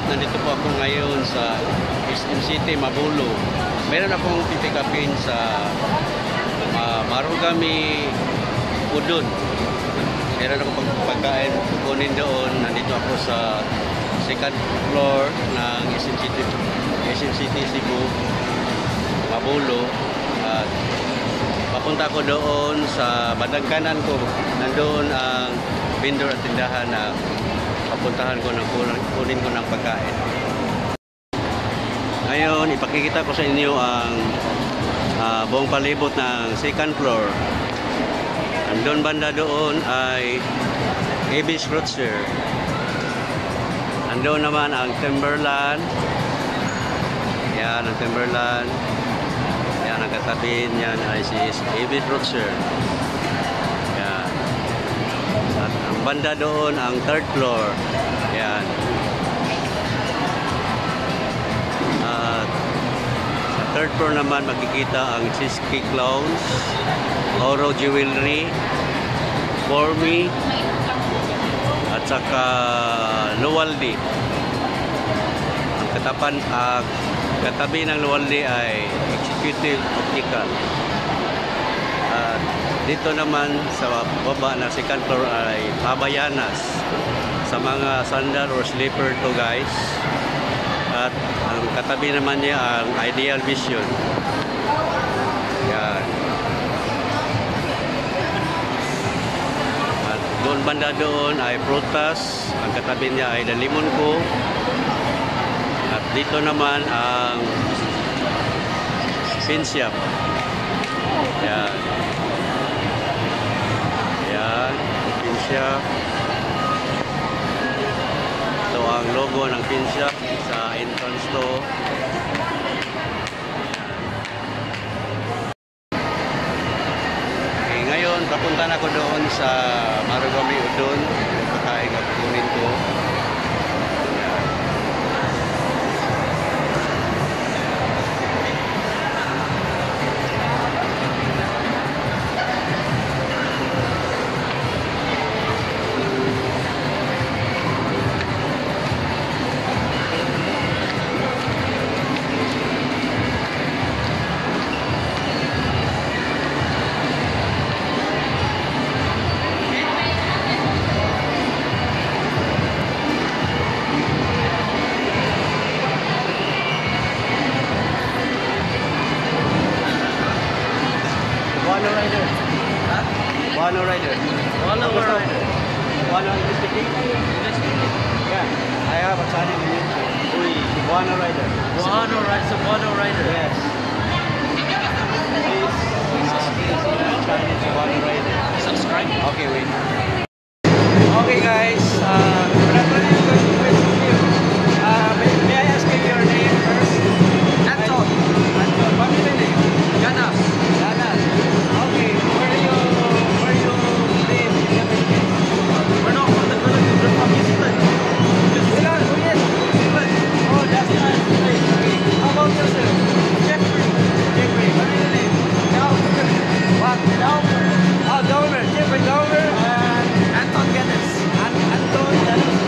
nandito po ako ngayon sa SM City, Mabulo. Meron akong pipick-upin sa Marugame Udon. Meron akong pagkain kukunin doon. Nandito ako sa second floor ng SM City Cebu, Mabulo. At papunta ko doon sa bandang kanan ko. Nandoon ang vendor at tindahan na papuntahan ko ng kunin ko ng pagkain. Ngayon, ipakikita ko sa inyo ang buong palibot ng second floor. Andun banda doon ay Abyss Fruitser. Andun naman ang Timberland. Yan ang Timberland. Yan ang katabi niyan ay si Abyss Fruitser. Yan. At ang banda doon ang third floor. Yan. At sa third floor naman makikita ang Cheesecake Clowns, Oro Jewelry, Formy, at saka Luwaldi. Ang katabi ng Luwaldi ay Executive Optical. At dito naman sa baba na second floor ay Habayanas sa mga sandal or slipper to guys. At ang katabi naman niya ang Ideal Vision. Yan. At doon banda doon ay Prutas. Ang katabi niya ay The Lemon Co. At dito naman ang Pin Shop. Yan. Yan. Pin Shop. Ito ang logo ng Pin Shop sa entrance to. Okay, ngayon papunta na ako doon sa Marugame Udon. Pagkain at kunin ko. Wano Rider. Ha? Wano Rider. Wano Rider. Wano Investigating. Yeah. I have a channel in YouTube. Uy, Wano Rider. Wano Rider. So Wano Rider. Yes. Please channel to Wano Rider. Subscribe. Okay, wait. Okay guys, good afternoon. May I ask you your name first? Anton. Anton. What's your name? Ganas. Ganas. Okay, where you live in the Philippines? We're not from the Philippines. We're from New Zealand. Oh yes, oh that's nice. Okay. How about yourself? Jeffrey. Jeffrey, what is your name? Dauber. What? Dauber. Oh, Dauber. Jeffrey Dauber and Anton Ganas. Anton Ganas.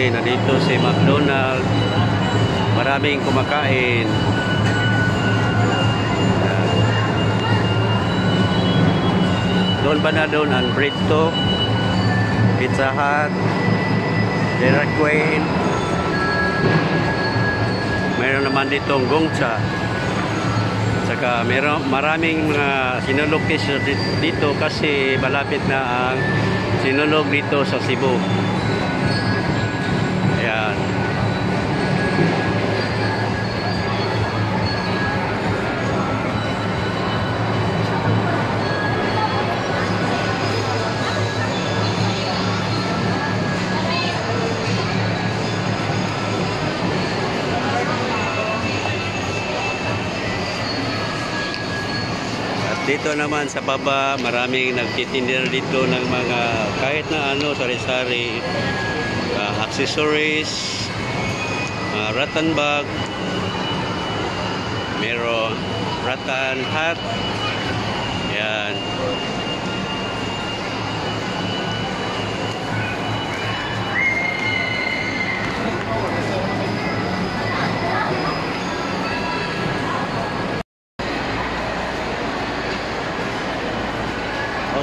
Okay, nandito si McDonald. Maraming kumakain. Doon ba na doon ang Brito, Pizza Hut, Dairy Queen. Mayroon naman ditong Gongcha. Saka maraming mga sinulog dito kasi malapit na ang sinulog dito sa Cebu. Ayan. Dito naman sa baba, maraming nagtitinda dito ng mga kahit na ano, sari-sari, accessories, rattan bag, meron rattan hat. Yan.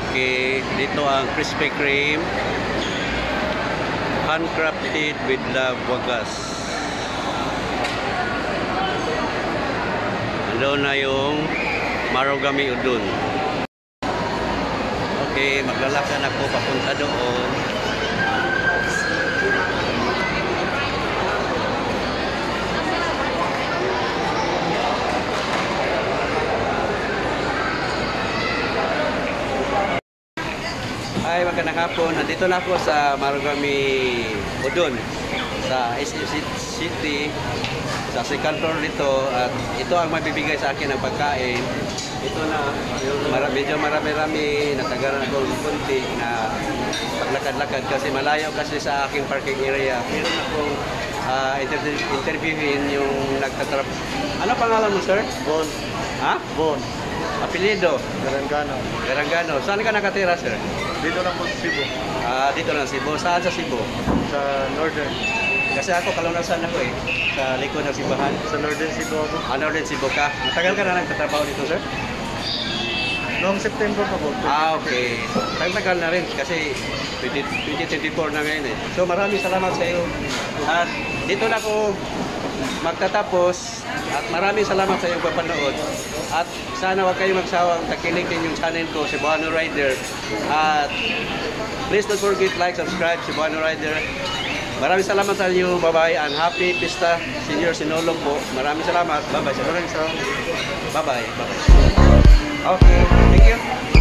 Okay, dito ang Krispy Kreme, handcrafted with love wagas. Doon na yung Marugame Udon. Okay, maglalakad ako papunta doon. Ay, magandang hapon. Nandito na ako sa Marugame Udon sa SM City, sa second floor dito, at ito ang mabibigay sa akin ng pagkain. Ito na, medyo marami-rami, natagaran ako ng kunti na paglakad-lakad kasi malayo kasi sa aking parking area. Meron akong interviewin yung nagtatrap. Ano pangalan mo, sir? Bon. Ha? Bon. Apelido? Garangano. Garangano. Saan ka nakatira, sir? Dito lang po sa Cebu. Dito na Cebu. Saan sa Cebu? Sa Northern. Kasi ako kalunasan ako eh. Sa likod ng Sibahan. Sa Northern Cebu ako. Northern Cebu ka. Matagal ka na nagtatrabaho dito, sir? Noong September pa po. Okay. Tagal na rin kasi 2024 na ngayon eh. So maraming salamat sa iyo. At dito na ako magtatapos. At maraming salamat sa iyong papanood. At sana huwag kayong magsawang takilikin yung channel ko, Cebuano Rider. At please don't forget like, subscribe, Cebuano Rider. Maraming salamat sa inyo. Bye-bye. And happy Pista Senior Sinulog po. Maraming salamat. Bye-bye. Maraming salamat. Bye-bye. Bye-bye. Okay. Thank you.